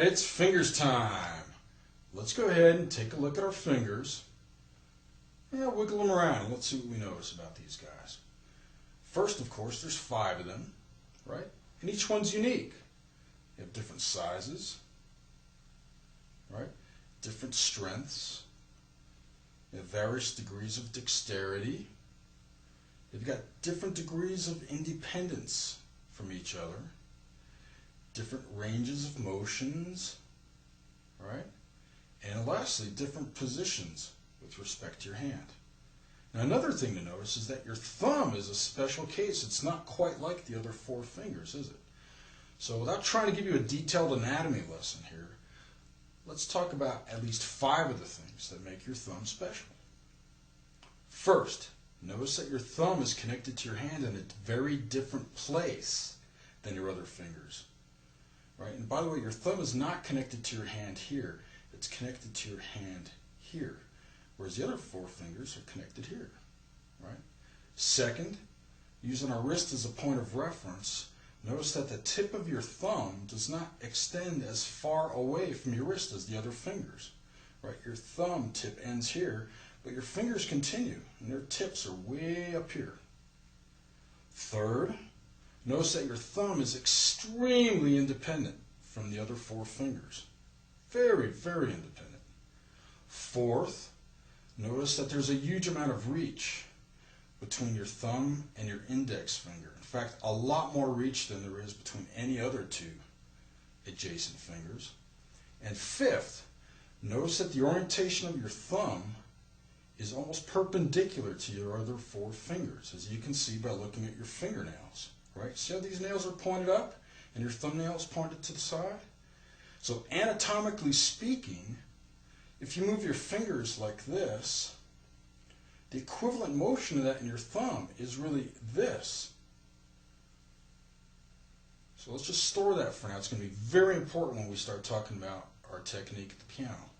it's fingers time. Let's go ahead and take a look at our fingers. Yeah, wiggle them around. Let's see what we notice about these guys. First, of course, there's 5 of them, right? And each one's unique. They have different sizes, right? Different strengths. They have various degrees of dexterity. They've got different degrees of independence from each other. Different ranges of motions, right? And lastly, different positions with respect to your hand. Now, another thing to notice is that your thumb is a special case. It's not quite like the other 4 fingers, is it? So without trying to give you a detailed anatomy lesson here, let's talk about at least 5 of the things that make your thumb special. First, notice that your thumb is connected to your hand in a very different place than your other fingers. Right? And by the way, your thumb is not connected to your hand here. It's connected to your hand here. Whereas the other 4 fingers are connected here. Right? Second, using our wrist as a point of reference, notice that the tip of your thumb does not extend as far away from your wrist as the other fingers. Right? Your thumb tip ends here, but your fingers continue, and their tips are way up here. Third, notice that your thumb is extremely independent from the other 4 fingers. Very, very independent. Fourth, notice that there's a huge amount of reach between your thumb and your index finger. In fact, a lot more reach than there is between any other 2 adjacent fingers. And fifth, notice that the orientation of your thumb is almost perpendicular to your other 4 fingers, as you can see by looking at your fingernails. Right? See how these nails are pointed up and your thumbnail is pointed to the side? So anatomically speaking, if you move your fingers like this, the equivalent motion of that in your thumb is really this. So let's just store that for now. It's going to be very important when we start talking about our technique at the piano.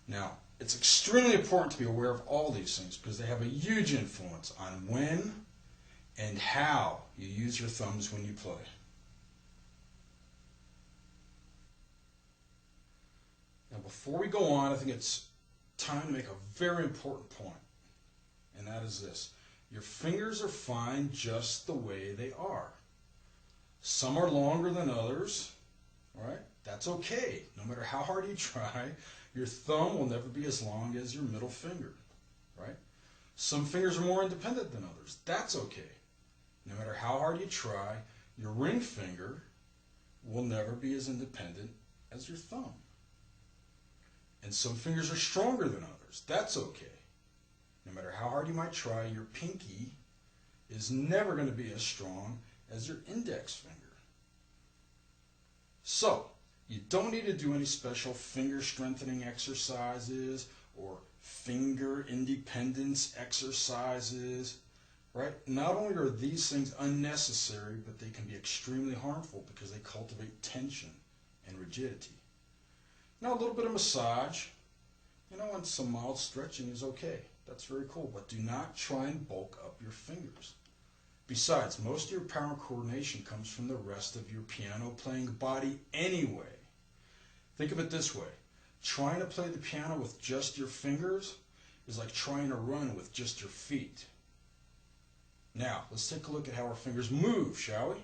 Now, it's extremely important to be aware of all these things because they have a huge influence on when and how you use your thumbs when you play. Now, before we go on, I think it's time to make a very important point, and that is this. Your fingers are fine just the way they are. Some are longer than others, right? That's okay. No matter how hard you try, your thumb will never be as long as your middle finger, right? Some fingers are more independent than others. That's okay. No matter how hard you try, your ring finger will never be as independent as your thumb. And some fingers are stronger than others. That's okay. No matter how hard you might try, your pinky is never going to be as strong as your index finger. So, you don't need to do any special finger strengthening exercises or finger independence exercises. Right? Not only are these things unnecessary, but they can be extremely harmful because they cultivate tension and rigidity. Now, a little bit of massage, and some mild stretching is okay. That's very cool, but do not try and bulk up your fingers. Besides, most of your power and coordination comes from the rest of your piano playing body anyway. Think of it this way. Trying to play the piano with just your fingers is like trying to run with just your feet. Now, let's take a look at how our fingers move, shall we?